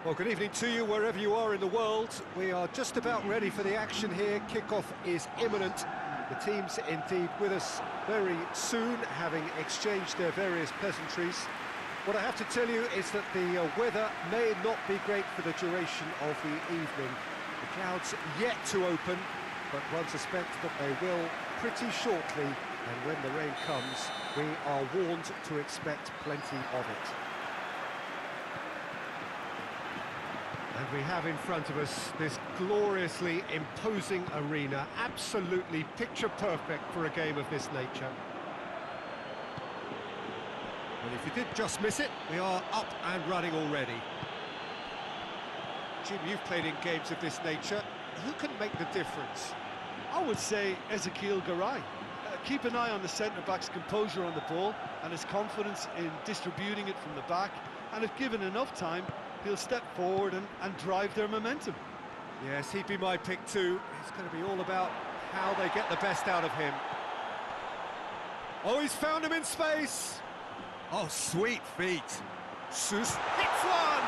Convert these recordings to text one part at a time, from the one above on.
Well, good evening to you wherever you are in the world. We are just about ready for the action here. Kickoff is imminent. The team's indeed with us very soon, having exchanged their various pleasantries. What I have to tell you is that the weather may not be great for the duration of the evening. The clouds yet to open, but one suspects that they will pretty shortly, and when the rain comes, we are warned to expect plenty of it. And we have in front of us this gloriously imposing arena, absolutely picture-perfect for a game of this nature. Well, if you did just miss it, we are up and running already. Jim, you've played in games of this nature. Who can make the difference? I would say Ezekiel Garay. Keep an eye on the centre-back's composure on the ball and his confidence in distributing it from the back, and if given enough time, he'll step forward and drive their momentum. Yes, he'd be my pick too. It's going to be all about how they get the best out of him. Oh, he's found him in space! Oh, sweet feet. Sus hits one!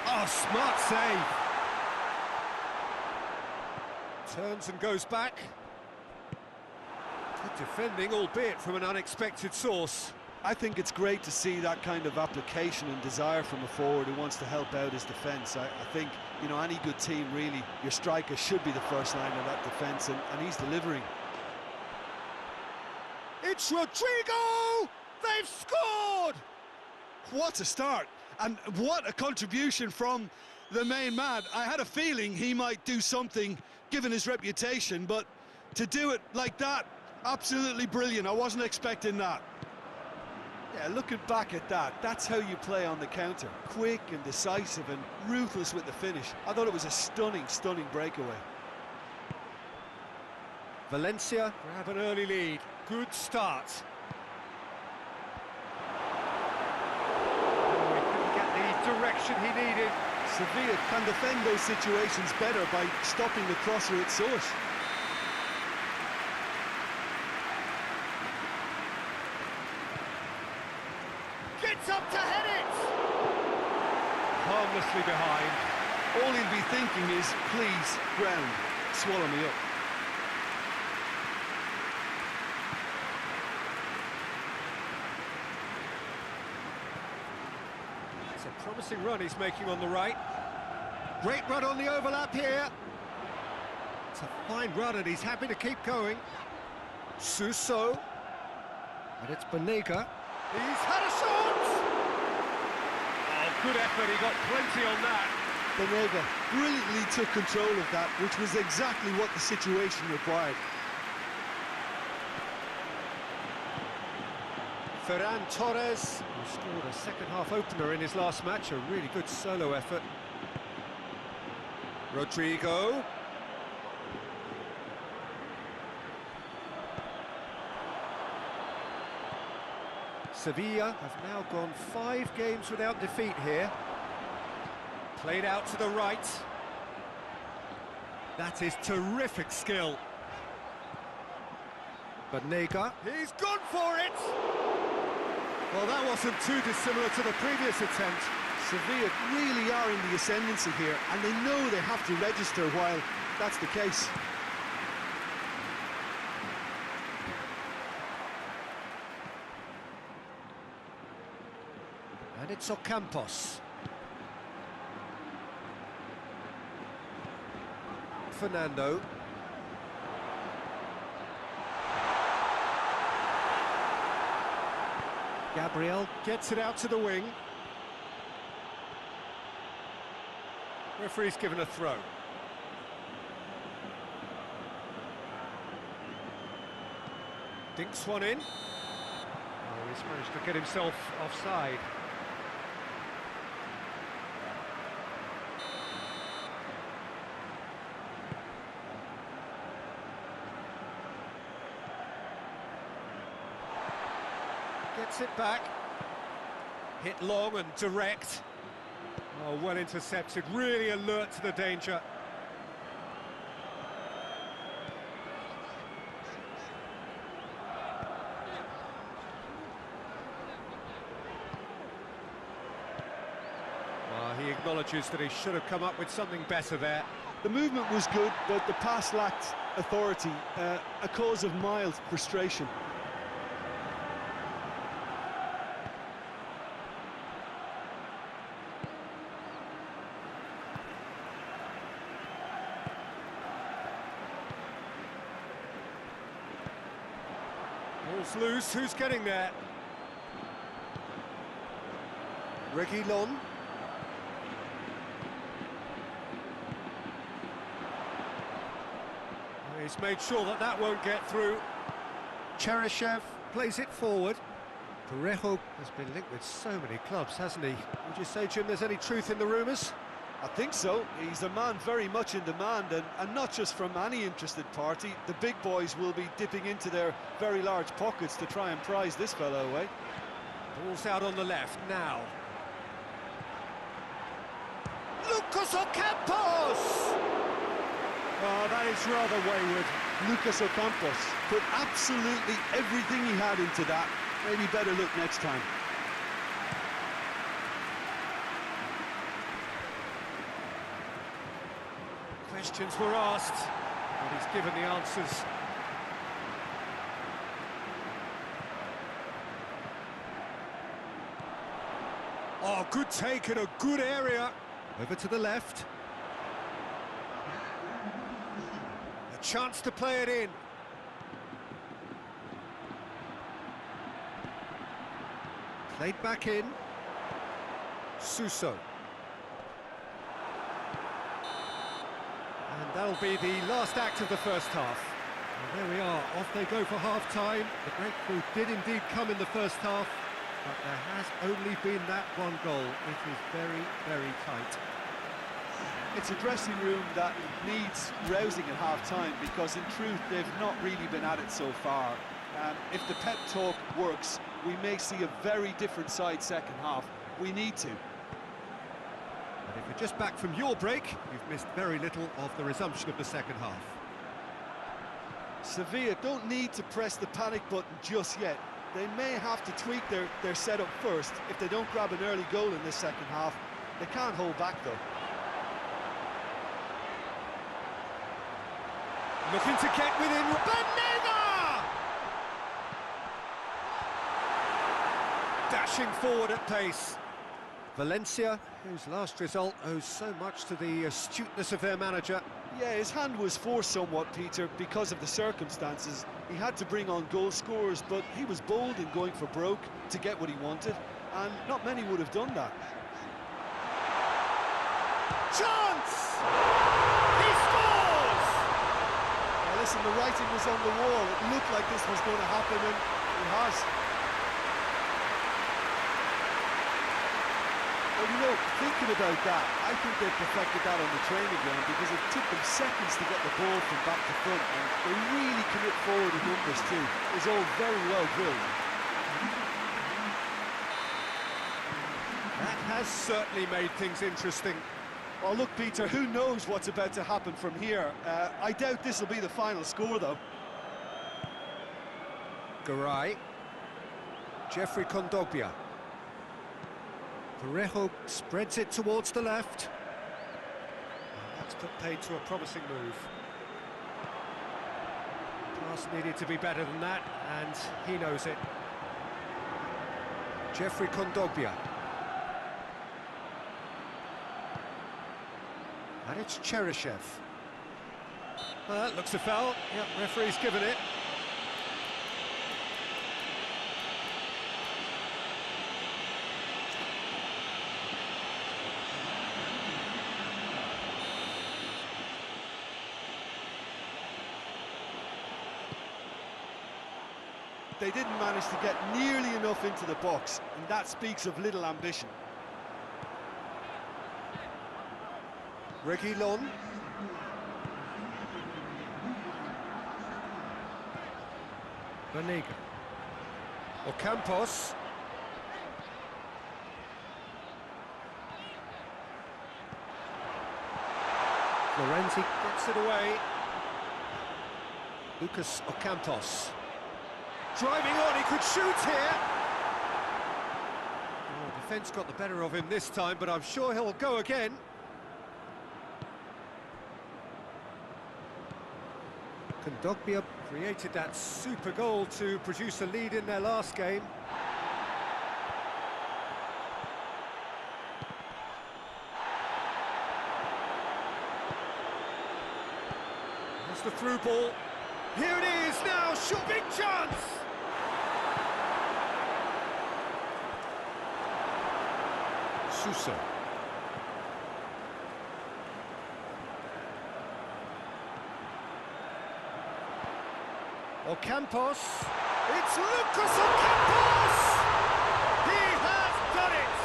Oh, smart save. Turns and goes back. Good defending, albeit from an unexpected source. I think it's great to see that kind of application and desire from a forward who wants to help out his defence. I think, you know, any good team, really, your striker should be the first line of that defence, and he's delivering. It's Rodrigo! They've scored! What a start, and what a contribution from the main man. I had a feeling he might do something, given his reputation, but to do it like that, absolutely brilliant. I wasn't expecting that. Yeah, looking back at that, that's how you play on the counter. Quick and decisive and ruthless with the finish. I thought it was a stunning, stunning breakaway. Valencia grab an early lead. Good start. Oh, he couldn't get the direction he needed. Sevilla can defend those situations better by stopping the crosser at source. Gets up to head it! Harmlessly behind. All he'll be thinking is, please, ground, swallow me up. It's a promising run he's making on the right. Great run on the overlap here. It's a fine run and he's happy to keep going. Suso. And it's Banega. He's had a shot! Oh, good effort, he got plenty on that. Banega brilliantly took control of that, which was exactly what the situation required. Ferran Torres, who scored a second-half opener in his last match, a really good solo effort. Rodrigo. Sevilla have now gone 5 games without defeat here. Played out to the right. That is terrific skill. Banega. He's gone for it! Well, that wasn't too dissimilar to the previous attempt. Sevilla really are in the ascendancy here, and they know they have to register while that's the case. And it's Ocampos. Fernando. Gabriel gets it out to the wing. Referee's given a throw. Dinks one in. Oh, he's managed to get himself offside. Gets it back. Hit long and direct. Oh, well intercepted, really alert to the danger. acknowledges that he should have come up with something better there. The movement was good, but the pass lacked authority, a cause of mild frustration. Ball's loose, who's getting there? Reguilon. He's made sure that that won't get through. Cheryshev plays it forward. Parejo has been linked with so many clubs, hasn't he? Would you say, Jim, there's any truth in the rumours? I think so. He's a man very much in demand, and not just from any interested party. The big boys will be dipping into their very large pockets to try and prize this fellow away. Ball's out on the left now. Lucas Ocampos! Oh, that is rather wayward. Lucas Ocampos put absolutely everything he had into that. Maybe better look next time. Questions were asked, but he's given the answers. Oh, good take in a good area. Over to the left. A chance to play it in. Played back in. Suso. And that'll be the last act of the first half. And there we are, off they go for half-time. The breakthrough did indeed come in the first half, but there has only been that one goal. It is very, very tight. It's a dressing room that needs rousing at half-time, because in truth they've not really been at it so far. If the pep talk works, we may see a very different side second half. We need to. But if you're just back from your break, you've missed very little of the resumption of the second half. Sevilla don't need to press the panic button just yet. They may have to tweak their setup first. If they don't grab an early goal in this second half, they can't hold back though. Looking to get within. Banega! Dashing forward at pace. Valencia, whose last result owes so much to the astuteness of their manager. Yeah, his hand was forced somewhat, Peter, because of the circumstances. He had to bring on goal scorers, but he was bold in going for broke to get what he wanted, and not many would have done that. Chance! He scores! Now listen, the writing was on the wall. It looked like this was going to happen, and it has. Well, you know, thinking about that, I think they perfected that on the training ground, because it took them seconds to get the ball from back to front, and they really commit forward in numbers too. It was all very well drilled. That has certainly made things interesting. Well, look, Peter, who knows what's about to happen from here? I doubt this will be the final score, though. Garay. Jeffrey Kondogbia. Parejo spreads it towards the left. And that's put paid to a promising move. Pass needed to be better than that, and he knows it. Jeffrey Kondogbia. And it's Cheryshev. Well, that looks a foul. Yep, referee's given it. They didn't manage to get nearly enough into the box, and that speaks of little ambition. Reguilon. Banega. Ocampos. Florenzi gets it away. Lucas Ocampos. Driving on, he could shoot here. Oh, defence got the better of him this time, but I'm sure he'll go again. Kondogbia created that super goal to produce a lead in their last game. There's the through ball. Here it is now, shot, big chance! Sousa. Ocampos. It's Lucas Ocampos! He has done it!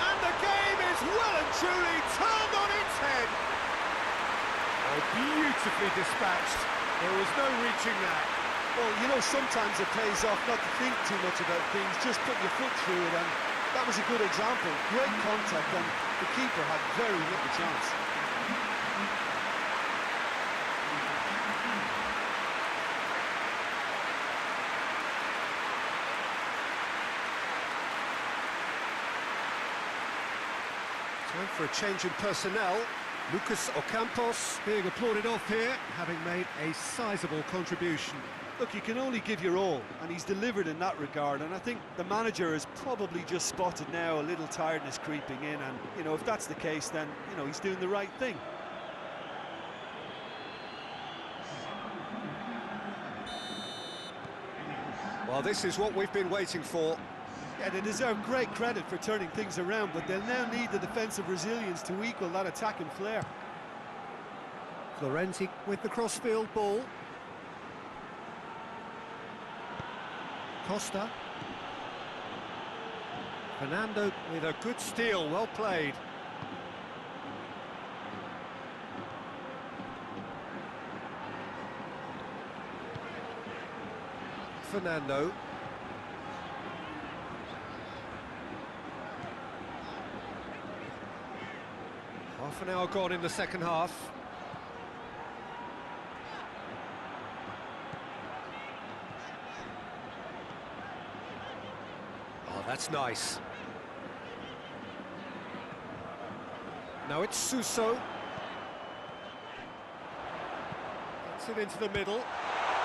And the game is well and truly turned on its head. Oh, beautifully dispatched. There was no reaching that. Well, you know, sometimes it pays off not to think too much about things, just put your foot through it, and that was a good example. Great contact, and the keeper had very little chance. Time for a change in personnel. Lucas Ocampos being applauded off here, having made a sizable contribution. Look, you can only give your all, and he's delivered in that regard, and I think the manager has probably just spotted now a little tiredness creeping in, and, you know, if that's the case, then, you know, he's doing the right thing. Well, this is what we've been waiting for. Yeah, they deserve great credit for turning things around, but they'll now need the defensive resilience to equal that attacking flair. Florenzi with the crossfield ball. Costa. Fernando with a good steal, well played. Fernando. Half an hour gone in the second half. Oh, that's nice. Now it's Suso. Gets it into the middle.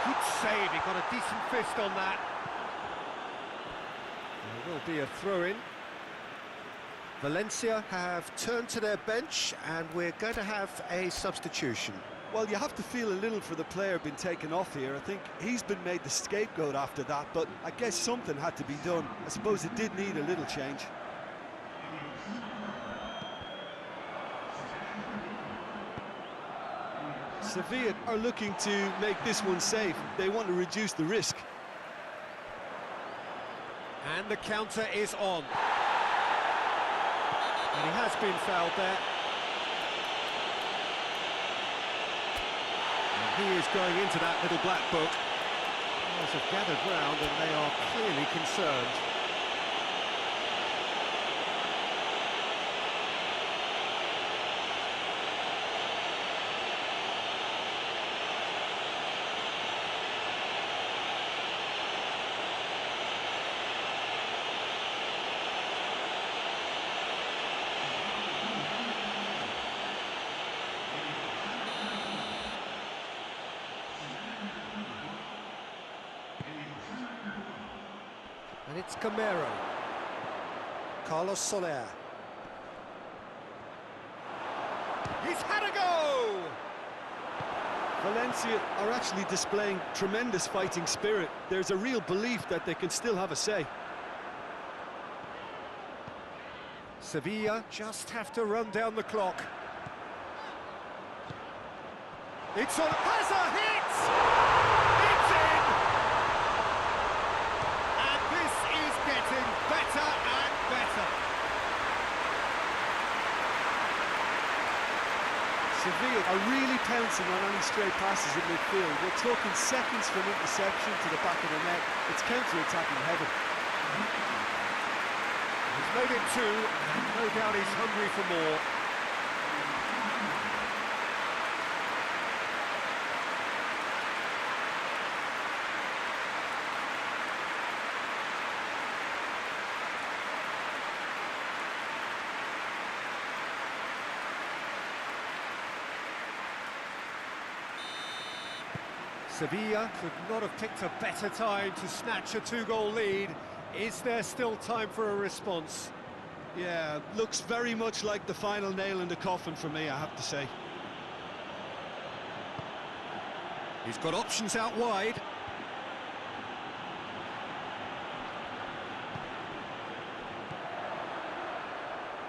Good save, he got a decent fist on that. There will be a throw-in. Valencia have turned to their bench, and we're going to have a substitution. Well, you have to feel a little for the player being taken off here. I think he's been made the scapegoat after that, but I guess something had to be done. I suppose it did need a little change. Sevilla are looking to make this one safe. They want to reduce the risk. And the counter is on. And he has been fouled there. And he is going into that little black book. Players have gathered round and they are clearly concerned. And it's Camero. Carlos Soler. He's had a go! Valencia are actually displaying tremendous fighting spirit. There's a real belief that they can still have a say. Sevilla just have to run down the clock. It's on. Has a hit! It's in! And this is getting better and better. Sevilla are really pouncing on any stray passes in midfield. We're talking seconds from interception to the back of the net. It's counter-attacking heaven. He's made it two, and no doubt he's hungry for more. Sevilla could not have picked a better time to snatch a two-goal lead. Is there still time for a response? Yeah, looks very much like the final nail in the coffin for me, I have to say. He's got options out wide.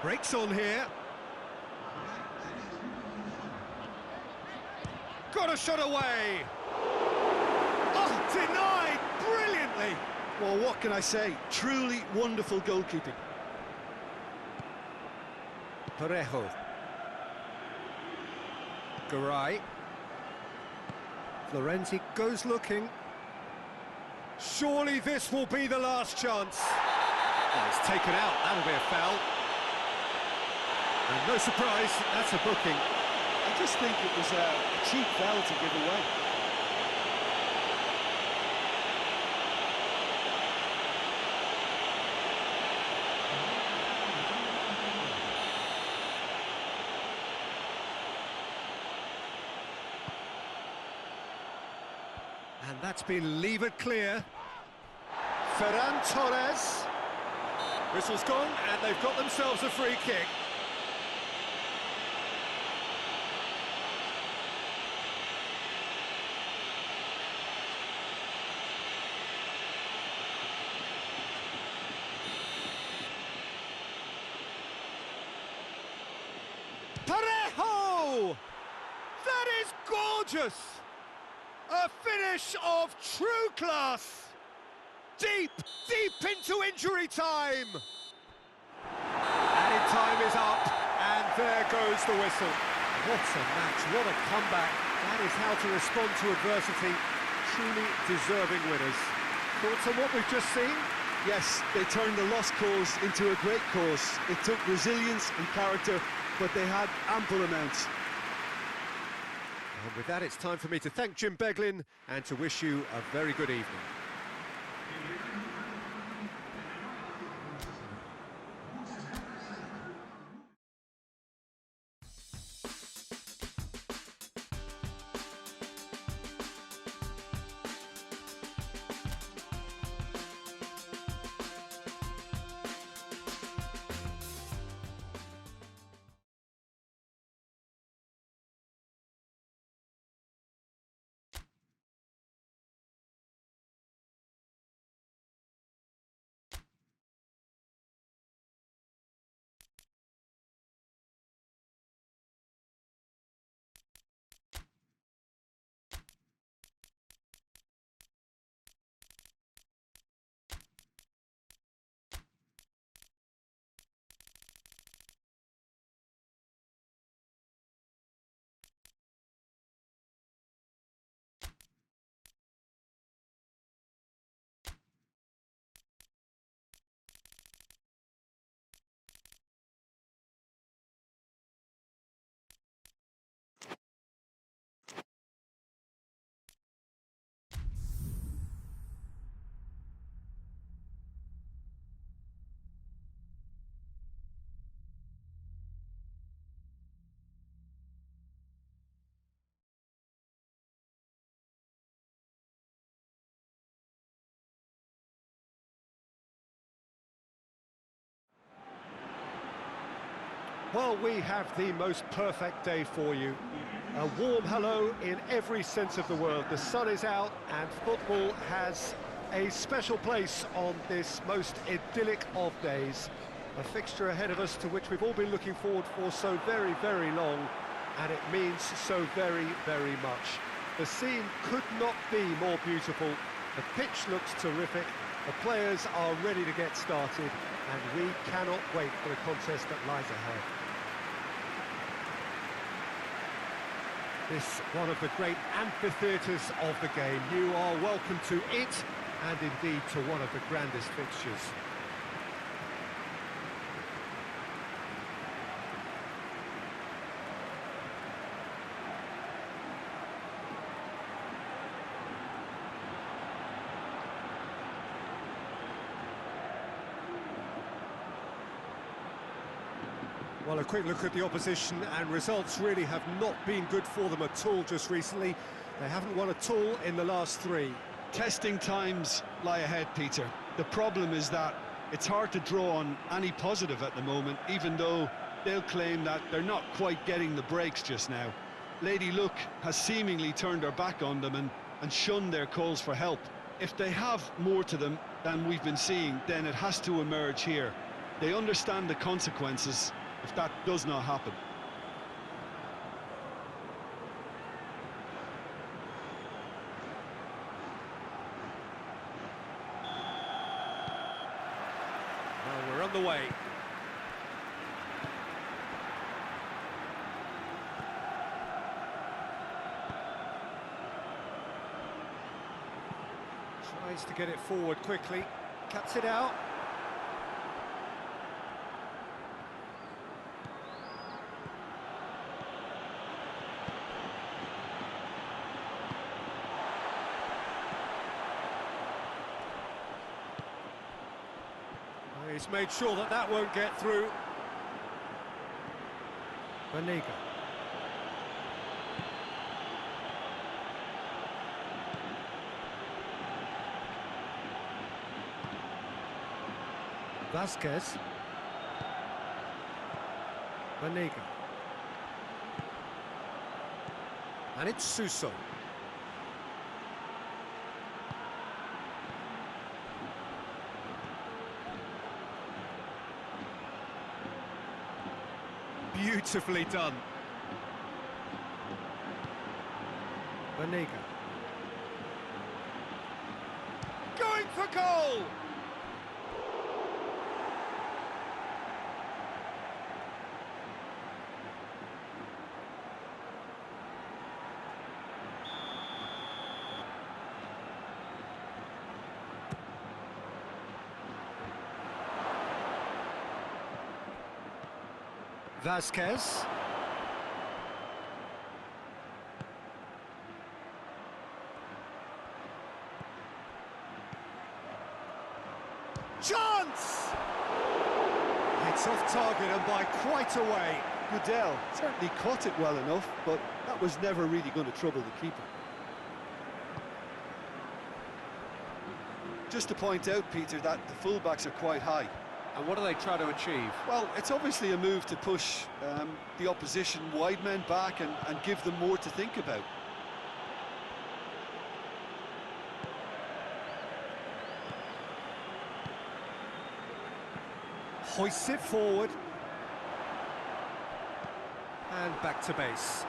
Breaks on here. Got a shot away. Oh, denied brilliantly. Well, what can I say? Truly wonderful goalkeeping. Parejo. Garay. Florenzi goes looking. Surely this will be the last chance. Oh, it's taken out. That'll be a foul. And no surprise, that's a booking. I just think it was a cheap foul to give away. And that's been levered clear. Ferran Torres. Whistle's gone, and they've got themselves a free kick. Parejo! That is gorgeous! A finish of true class! Deep into injury time! Added time is up, and there goes the whistle. What a match, what a comeback. That is how to respond to adversity. Truly deserving winners. Thoughts on what we've just seen? Yes, they turned the lost cause into a great cause. It took resilience and character, but they had ample amounts. And with that, it's time for me to thank Jim Beglin and to wish you a very good evening. Well, we have the most perfect day for you. A warm hello in every sense of the word. The sun is out and football has a special place on this most idyllic of days. A fixture ahead of us to which we've all been looking forward for so very, very long, and it means so very, very much. The scene could not be more beautiful. The pitch looks terrific. The players are ready to get started, and we cannot wait for the contest that lies ahead. This one of the great amphitheatres of the game. You are welcome to it, and indeed to one of the grandest fixtures. Well, a quick look at the opposition, and results really have not been good for them at all just recently. They haven't won at all in the last three. Testing times lie ahead, Peter. The problem is that it's hard to draw on any positive at the moment, even though they'll claim that they're not quite getting the breaks just now. Lady Luck has seemingly turned her back on them and shunned their calls for help. If they have more to them than we've been seeing, then it has to emerge here. They understand the consequences if that does not happen. Well, we're on the way. Tries to get it forward quickly, cuts it out. He's made sure that that won't get through. Banega. Vasquez. Banega. And it's Suso. Beautifully done. Banega. Going for goal! Vasquez. Chance! It's off target and by quite a way. Goodell certainly caught it well enough, but that was never really going to trouble the keeper. Just to point out, Peter, that the fullbacks are quite high. And what do they try to achieve? Well, it's obviously a move to push the opposition wide men back and give them more to think about. Hoists it forward. And back to base.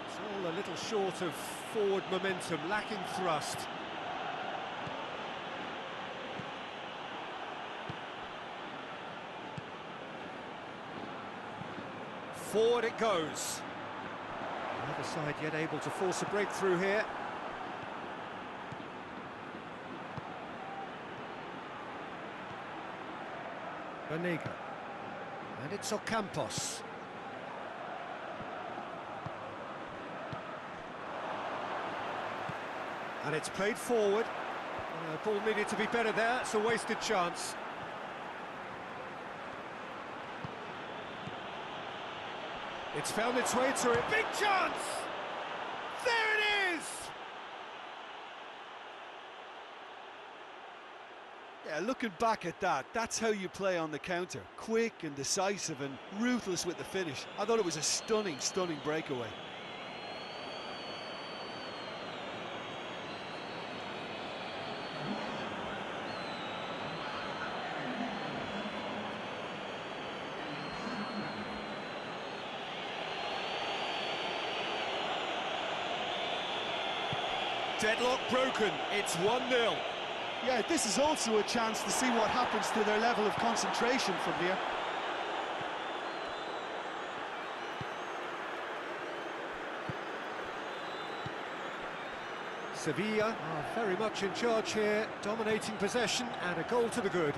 It's all a little short of forward momentum, lacking thrust. Forward it goes. The other side yet able to force a breakthrough here. Banega. And it's Ocampos. And it's played forward. Ball needed to be better there. It's a wasted chance. It's found its way to it. Big chance! There it is! Yeah, looking back at that, that's how you play on the counter. Quick and decisive and ruthless with the finish. I thought it was a stunning, stunning breakaway. Deadlock broken, it's 1-0. Yeah, this is also a chance to see what happens to their level of concentration from here. Sevilla are very much in charge here, dominating possession and a goal to the good.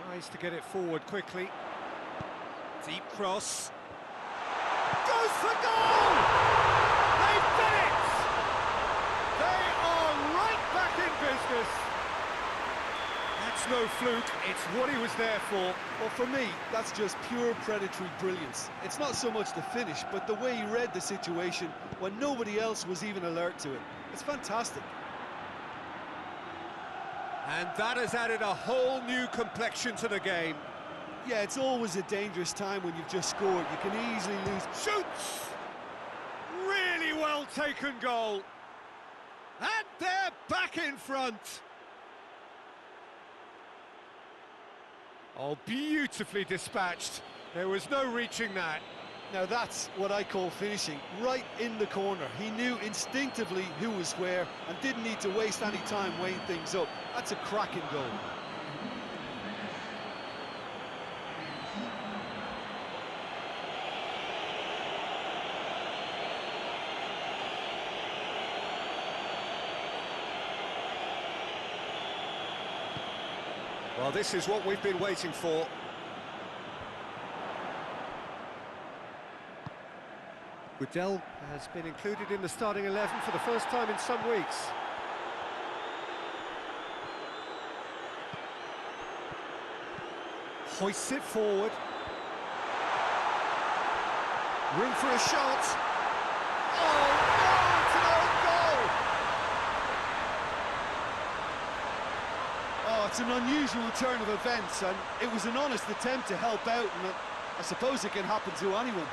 Tries to get it forward quickly. Deep cross. Goes for goal! They've done it! They are right back in business. That That's no fluke, it's what he was there for. Well, for me, that's just pure predatory brilliance. It's not so much the finish, but the way he read the situation when nobody else was even alert to it. It's fantastic. And that has added a whole new complexion to the game. Yeah, it's always a dangerous time when you've just scored. You can easily lose. Shoots! Really well taken goal. And they're back in front. Oh, beautifully dispatched. There was no reaching that. Now that's what I call finishing, right in the corner. He knew instinctively who was where and didn't need to waste any time weighing things up. That's a cracking goal. Well, this is what we've been waiting for. Goodell has been included in the starting 11 for the first time in some weeks. Hoists it forward. Room for a shot. Oh, no, it's an own goal! Oh, it's an unusual turn of events, and it was an honest attempt to help out, and I suppose it can happen to anyone.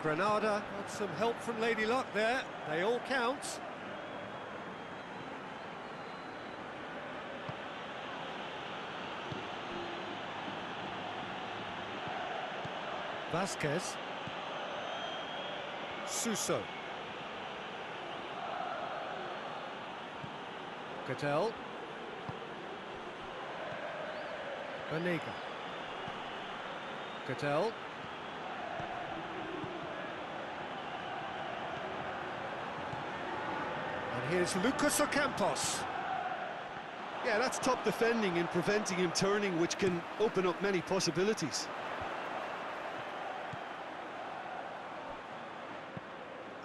Granada got some help from Lady Luck there. They all count. Vasquez. Suso. Cattell. Banega. Cattell. And here's Lucas Ocampos. Yeah, that's top defending and preventing him turning, which can open up many possibilities.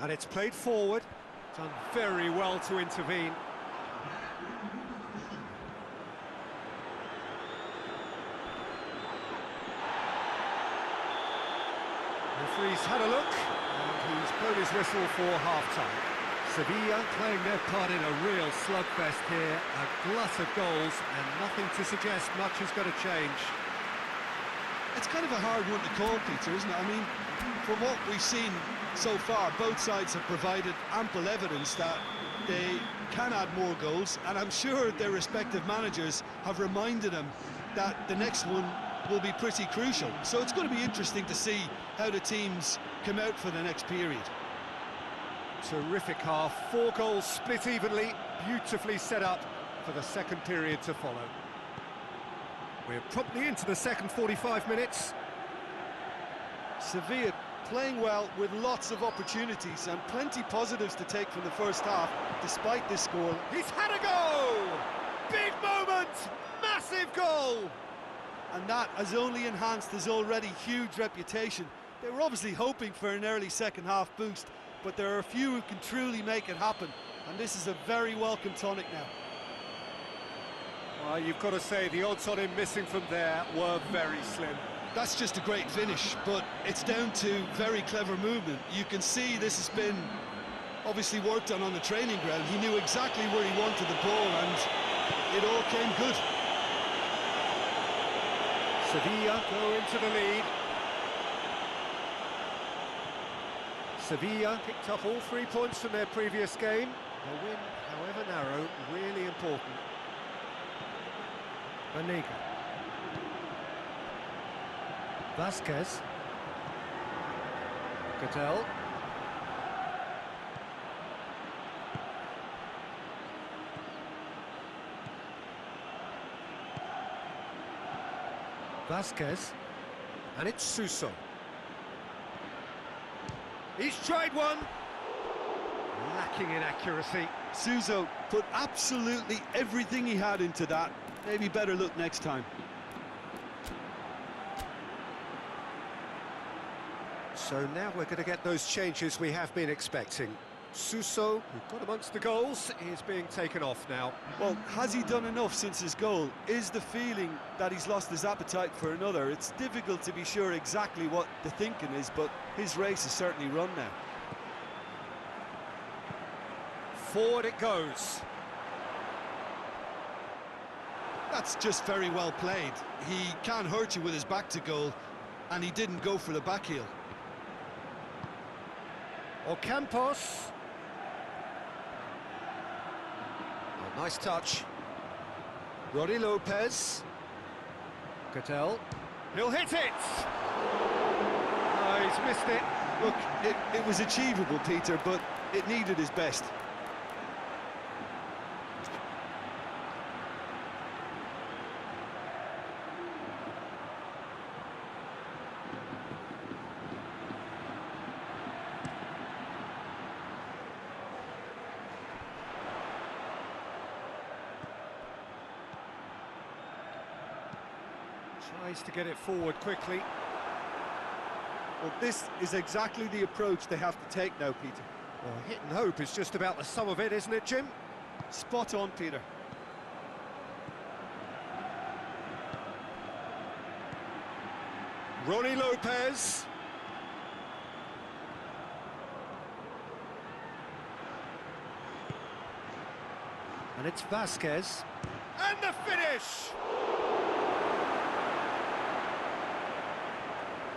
And it's played forward. Done very well to intervene. Referee's had a look, and he's blown his whistle for half-time. Sevilla playing their part in a real slugfest here, a glut of goals, and nothing to suggest much is going to change. It's kind of a hard one to call, Peter, isn't it? I mean, from what we've seen so far, both sides have provided ample evidence that they can add more goals, and I'm sure their respective managers have reminded them that the next one will be pretty crucial. So it's going to be interesting to see how the teams come out for the next period. Terrific half, 4 goals split evenly, beautifully set up for the second period to follow. We're promptly into the second 45 minutes. Sevilla playing well with lots of opportunities and plenty positives to take from the first half, despite this score. He's had a go! Big moment! Massive goal! And that has only enhanced his already huge reputation. They were obviously hoping for an early second half boost, but there are a few who can truly make it happen, and this is a very welcome tonic now. Well, you've got to say the odds on him missing from there were very slim. That's just a great finish, but it's down to very clever movement. You can see this has been obviously worked on the training ground. He knew exactly where he wanted the ball, and it all came good. Sevilla go into the lead. Sevilla picked up all 3 points from their previous game. A win, however narrow, really important. Banega. Vasquez. Cattell. Vasquez. And it's Suso. He's tried one. Lacking in accuracy. Suso put absolutely everything he had into that. Maybe better look next time. So now we're going to get those changes we have been expecting. Suso, who got amongst the goals, is being taken off now. Well, has he done enough since his goal? Is the feeling that he's lost his appetite for another? It's difficult to be sure exactly what the thinking is, but his race is certainly run now. Forward it goes. That's just very well played. He can't hurt you with his back to goal, and he didn't go for the back heel. Ocampos. Oh, nice touch. Roddy Lopez. Cattell. He'll hit it! Oh, he's missed it. Look, it was achievable, Peter, but it needed his best. Tries to get it forward quickly. Well, this is exactly the approach they have to take now, Peter. Well, hit and hope is just about the sum of it, isn't it, Jim? Spot on, Peter. Ronnie Lopez. And it's Vasquez. And the finish!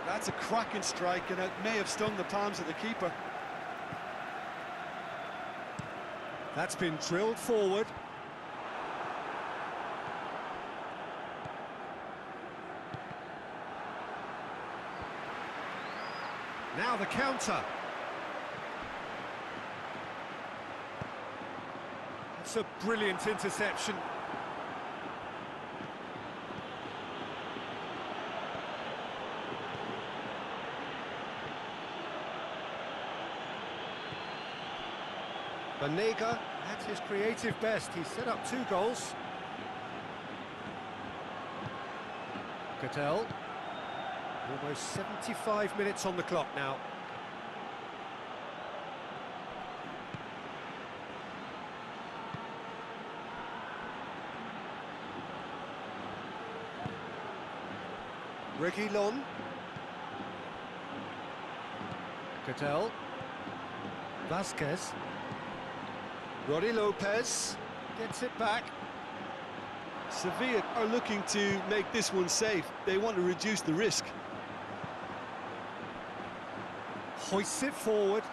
That's a cracking strike, and it may have stung the palms of the keeper. That's been drilled forward. Now the counter. It's a brilliant interception. Banega at his creative best. He set up 2 goals. Cattell. Almost 75 minutes on the clock now. Reguilon. Cattell. Vasquez. Roddy Lopez gets it back. Sevilla are looking to make this one safe. They want to reduce the risk. Hoists it forward.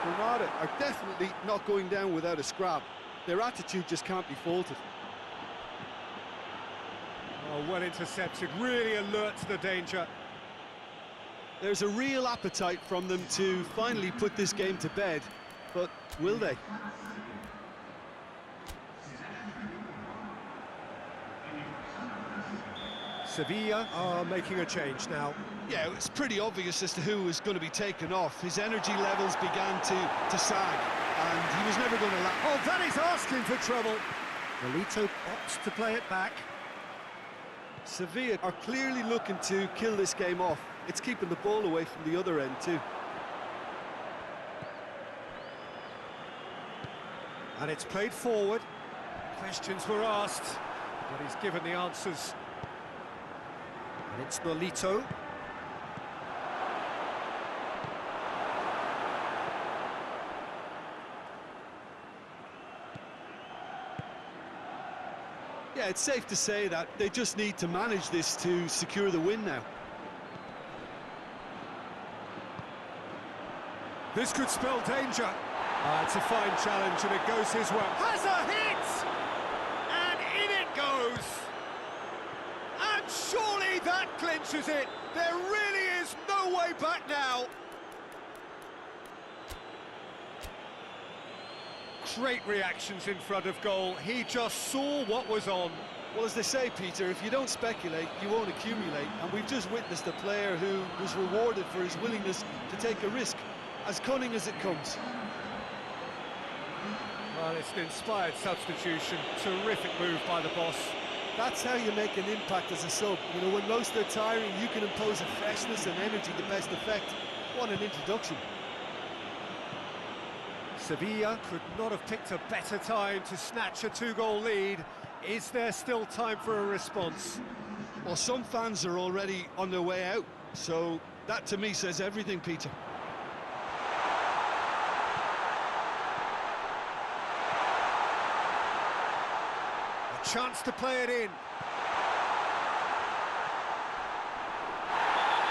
Granada are definitely not going down without a scrap. Their attitude just can't be faulted. Oh, well intercepted, really alert to the danger. There's a real appetite from them to finally put this game to bed, but will they? Sevilla are making a change now. Yeah, it's pretty obvious as to who was going to be taken off. His energy levels began to sag, and he was never going to last. Oh, that is asking for trouble. Nolito opts to play it back. Sevilla are clearly looking to kill this game off. It's keeping the ball away from the other end too. And it's played forward. Questions were asked, but he's given the answers. And it's Nolito. Yeah, it's safe to say that they just need to manage this to secure the win now. This could spell danger. It's a fine challenge and it goes his way. Has a hit! And in it goes! And surely that clinches it. There really is no way back now. Great reactions in front of goal. He just saw what was on. Well, as they say, Peter, if you don't speculate, you won't accumulate. And we've just witnessed a player who was rewarded for his willingness to take a risk, as cunning as it comes. Well, it's an inspired substitution. Terrific move by the boss. That's how you make an impact as a sub. You know, when most are tiring, you can impose a freshness and energy to best effect. What an introduction. Sevilla could not have picked a better time to snatch a two-goal lead. Is there still time for a response? Well, some fans are already on their way out, so that to me says everything, Peter. A chance to play it in.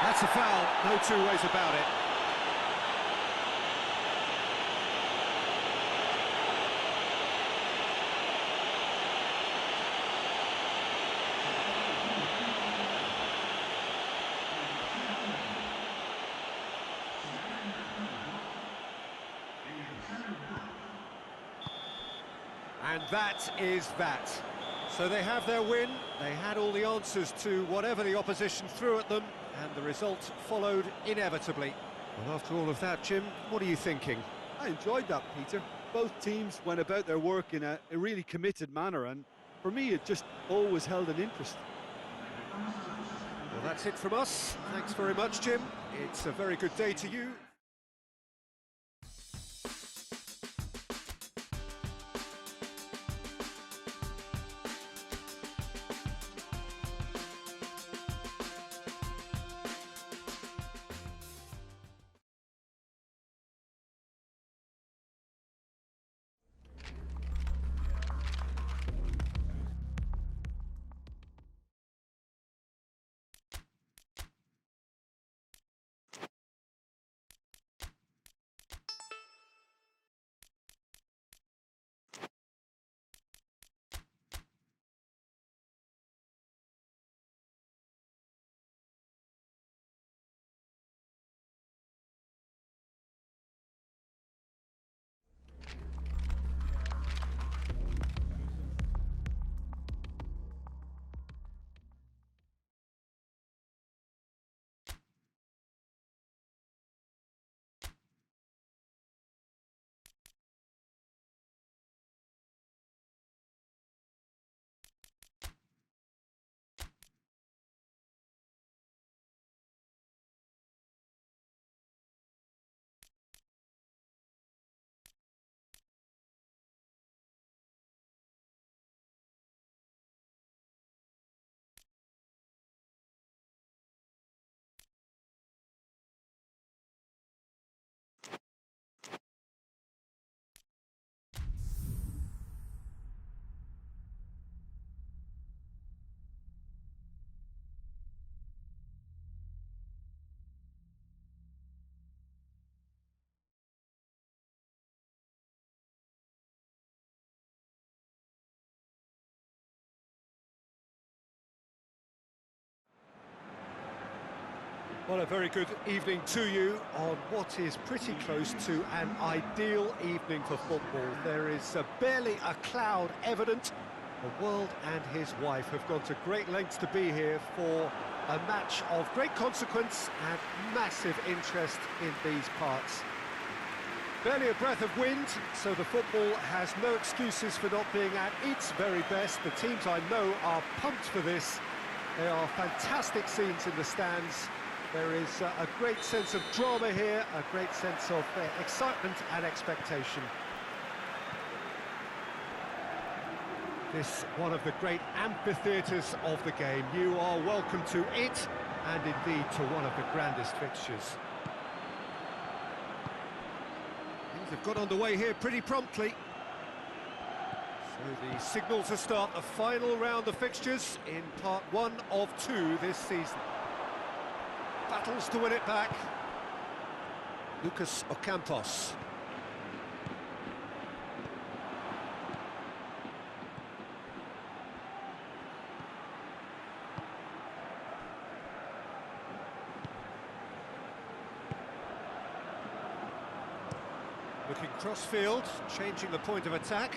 That's a foul, no two ways about it. And that is that. So they have their win, they had all the answers to whatever the opposition threw at them, and the result followed inevitably. Well, after all of that, Jim, what are you thinking? I enjoyed that, Peter. Both teams went about their work in a really committed manner, and for me it just always held an interest. Well, that's it from us. Thanks very much, Jim. It's a very good day to you. Well, a very good evening to you on what is pretty close to an ideal evening for football. There is barely a cloud evident. The world and his wife have gone to great lengths to be here for a match of great consequence and massive interest in these parts. Barely a breath of wind, so the football has no excuses for not being at its very best. The teams I know are pumped for this. There are fantastic scenes in the stands. There is a great sense of drama here, a great sense of excitement and expectation. This one of the great amphitheatres of the game. You are welcome to it, and indeed to one of the grandest fixtures. Things have got underway here pretty promptly. So the signal to start the final round of fixtures in part 1 of 2 this season. Battles to win it back. Lucas Ocampos. Looking cross-field, changing the point of attack.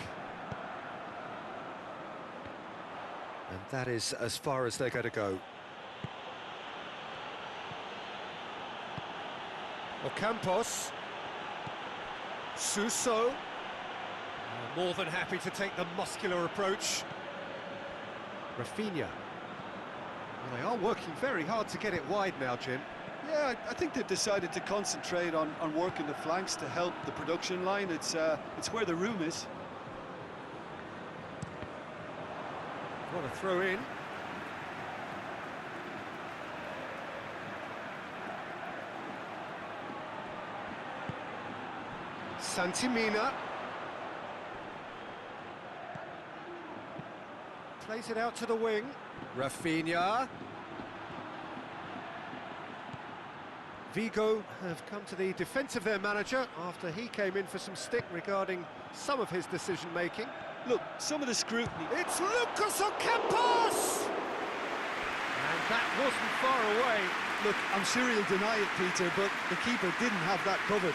And that is as far as they're going to go. Ocampos. Suso. More than happy to take the muscular approach. Rafinha. Well, they are working very hard to get it wide now, Jim. Yeah, I think they've decided to concentrate on working the flanks to help the production line. It's where the room is. What a throw in. Santimina. Plays it out to the wing. Rafinha. Vigo have come to the defence of their manager after he came in for some stick regarding some of his decision-making. Look, some of the scrutiny... It's Lucas Ocampos! And that wasn't far away. Look, I'm sure he'll deny it, Peter, but the keeper didn't have that covered.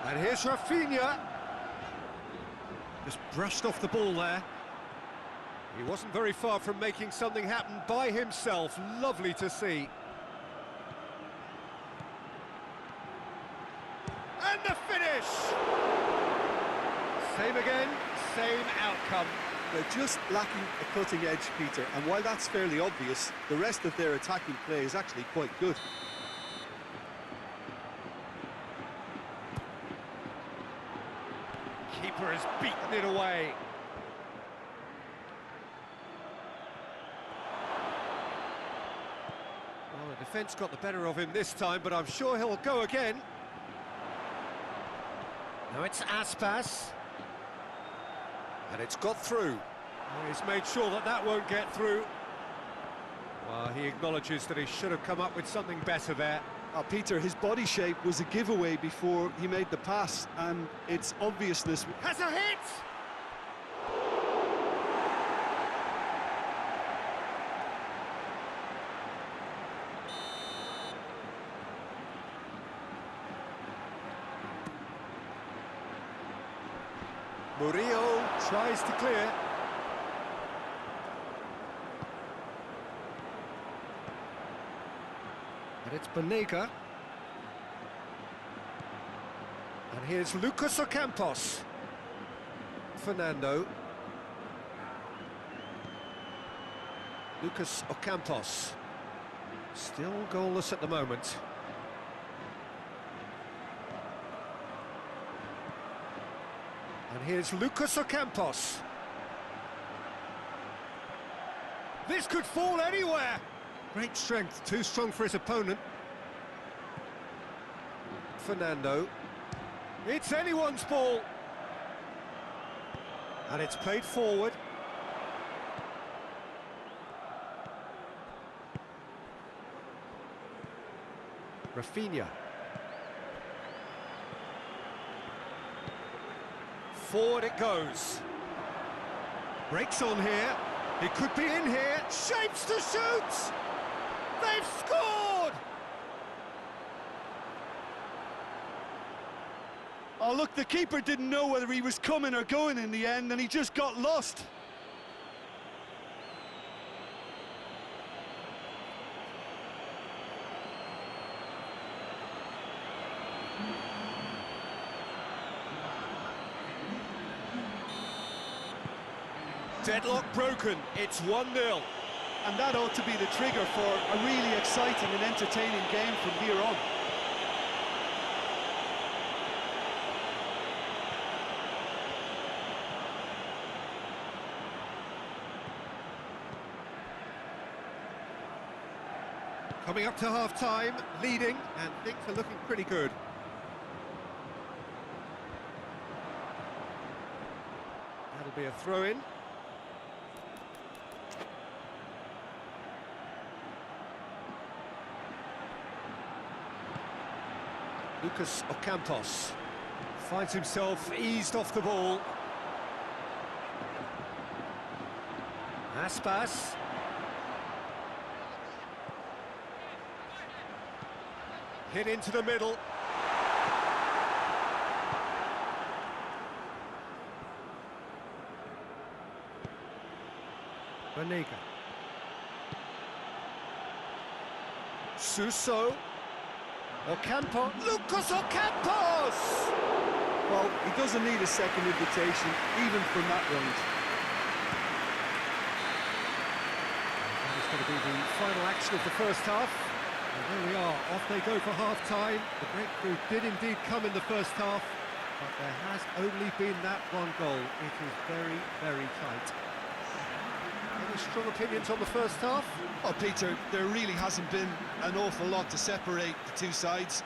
And here's Rafinha. Just brushed off the ball there. He wasn't very far from making something happen by himself. Lovely to see. And the finish! Same again, same outcome. They're just lacking a cutting edge, Peter, and while that's fairly obvious, the rest of their attacking play is actually quite good. Keeper has beaten it away. Well, the defence got the better of him this time, but I'm sure he'll go again. Now it's Aspas. And it's got through. Well, he's made sure that that won't get through. Well, he acknowledges that he should have come up with something better there. Peter, his body shape was a giveaway before he made the pass, and its obviousness... Has a hit! Murillo tries to clear. And it's Banega. And here's Lucas Ocampos. Fernando. Lucas Ocampos. Still goalless at the moment. And here's Lucas Ocampos. This could fall anywhere. Great strength, too strong for his opponent. Fernando. It's anyone's ball. And it's played forward. Rafinha. Forward it goes. Breaks on here. It could be in here. Shapes to shoot. They've scored! Oh, look, the keeper didn't know whether he was coming or going in the end, and he just got lost. Deadlock broken. It's 1-0. And that ought to be the trigger for a really exciting and entertaining game from here on. Coming up to half-time, leading, and things are looking pretty good. That'll be a throw-in. Lucas Ocampos finds himself eased off the ball. Aspas. Hit into the middle. Banega. Suso. Ocampo. Lucas Ocampos! Well, he doesn't need a second invitation, even from that range. That is going to be the final action of the first half. And there we are, off they go for half-time. The breakthrough did indeed come in the first half, but there has only been that one goal. It is very, very tight. Any strong opinions on the first half? Well, Peter, there really hasn't been an awful lot to separate the two sides.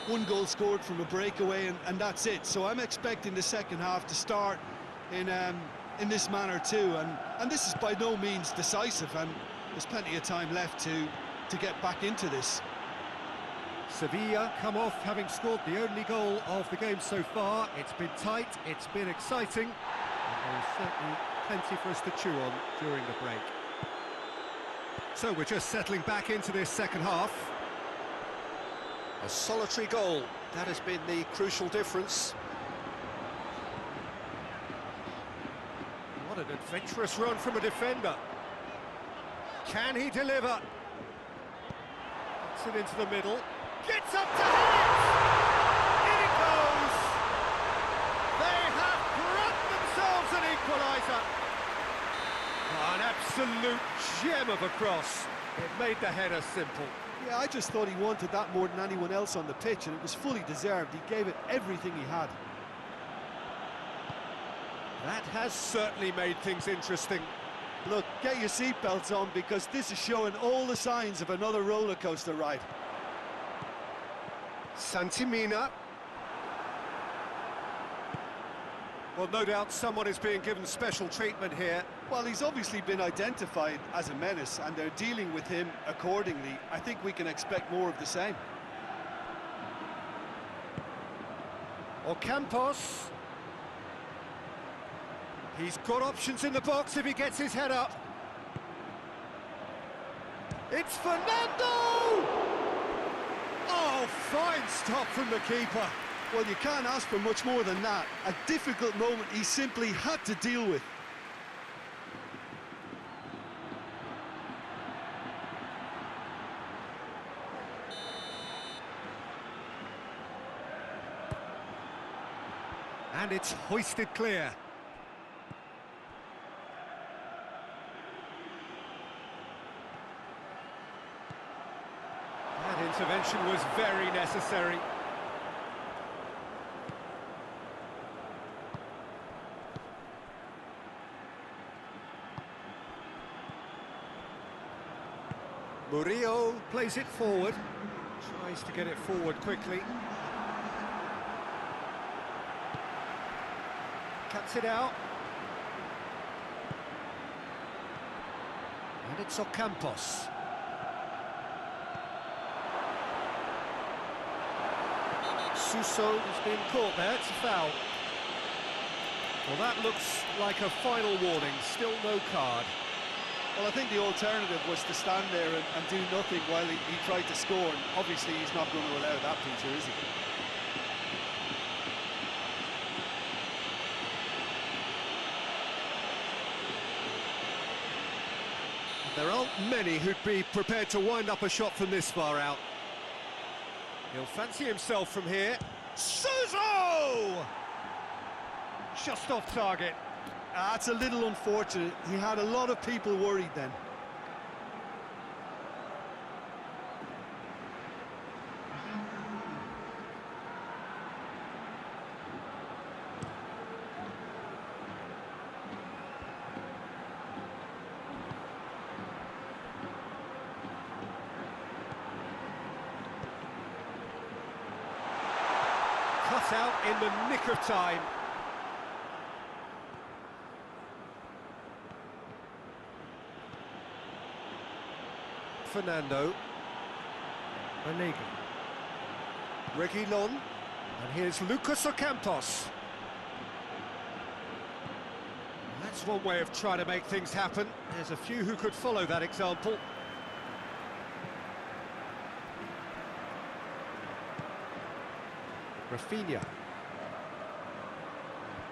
One goal scored from a breakaway, and that's it. So I'm expecting the second half to start in this manner too. And this is by no means decisive, and there's plenty of time left to get back into this. Sevilla come off having scored the only goal of the game so far. It's been tight, it's been exciting, and there's certainly plenty for us to chew on during the break. So we're just settling back into this second half. A solitary goal, that has been the crucial difference. What an adventurous run from a defender. Can he deliver? Puts it into the middle. Gets up to hit it! In it goes! They have brought themselves an equaliser. An absolute gem of a cross. It made the header simple. Yeah, I just thought he wanted that more than anyone else on the pitch, and it was fully deserved. He gave it everything he had. That has certainly made things interesting. Look, get your seatbelts on, because this is showing all the signs of another roller coaster ride. Santimina. Well, no doubt someone is being given special treatment here. Well, he's obviously been identified as a menace, and they're dealing with him accordingly. I think we can expect more of the same. Ocampos. He's got options in the box if he gets his head up. It's Fernando! Oh, fine stop from the keeper. Well, you can't ask for much more than that. A difficult moment he simply had to deal with. And it's hoisted clear. That intervention was very necessary. Murillo plays it forward, tries to get it forward quickly. Cuts it out. And it's Ocampos. Suso has been caught there, it's a foul. Well, that looks like a final warning, still no card. Well, I think the alternative was to stand there and do nothing while he tried to score, and obviously he's not going to allow that, Peter, is he? There aren't many who'd be prepared to wind up a shot from this far out. He'll fancy himself from here. Suso! Just off target. That's a little unfortunate. He had a lot of people worried then. Cut out in the nick of time. Fernando. Banega. Reguilon. And here's Lucas Ocampos. That's one way of trying to make things happen. There's a few who could follow that example. Rafinha.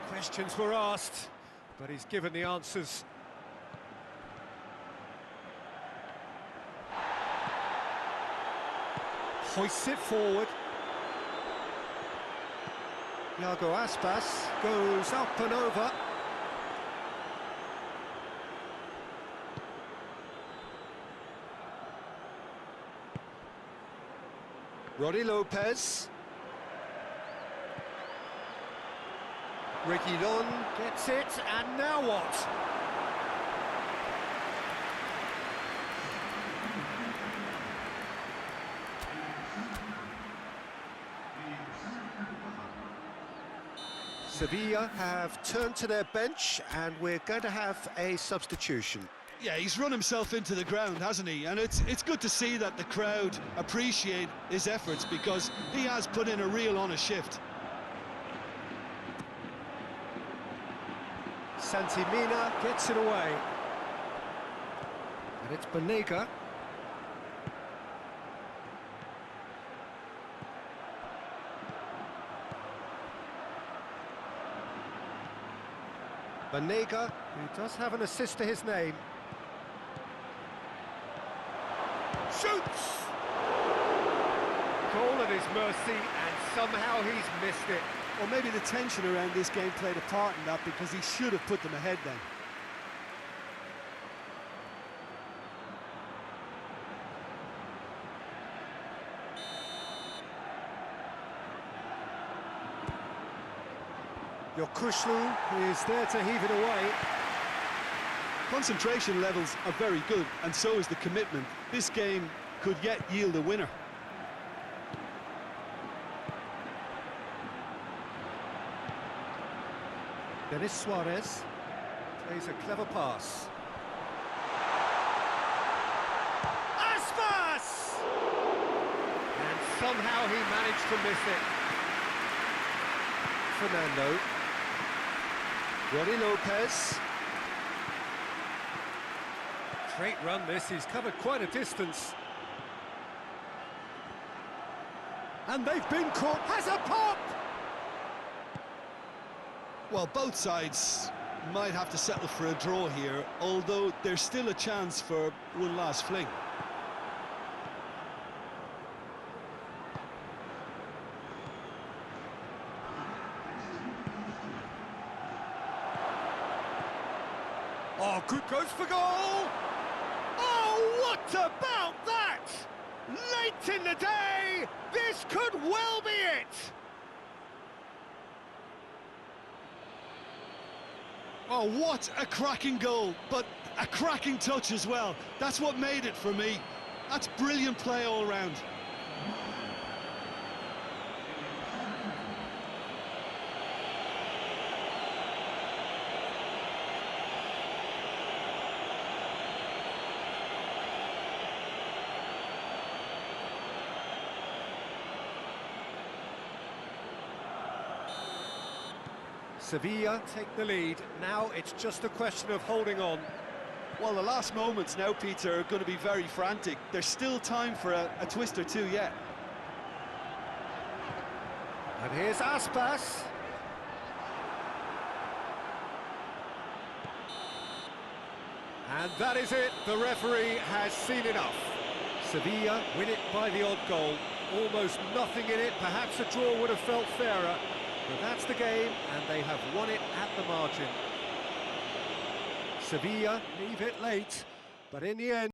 Questions were asked, but he's given the answers. hoists it forward. Iago Aspas goes up and over. Roddy Lopez. Reguilon gets it, and now what? Sevilla have turned to their bench, and we're going to have a substitution. Yeah, he's run himself into the ground, hasn't he? And it's good to see that the crowd appreciate his efforts, because he has put in a real honest shift. Santimina gets it away. And it's Banega. Banega, who does have an assist to his name. Shoots! Goal at his mercy, and somehow he's missed it. Or maybe the tension around this game played a part in that, because he should have put them ahead then. Yokushlu is there to heave it away. Concentration levels are very good, and so is the commitment. This game could yet yield a winner. Denis Suarez plays a clever pass. Aspas! And somehow he managed to miss it. Fernando. Roddy Lopez. Great run this, he's covered quite a distance. And they've been caught, has a pop! Well, both sides might have to settle for a draw here, although there's still a chance for one last fling. Oh, good goes for goal! Oh, what about that? Late in the day, this could well be it! Oh, what a cracking goal, but a cracking touch as well. That's what made it for me. That's brilliant play all round. Sevilla take the lead. Now it's just a question of holding on. Well, the last moments now, Peter, are going to be very frantic. There's still time for a twist or two yet. And here's Aspas. And that is it. The referee has seen enough. Sevilla win it by the odd goal. Almost nothing in it. Perhaps a draw would have felt fairer. But that's the game, and they have won it at the margin. Sevilla leave it late, but in the end...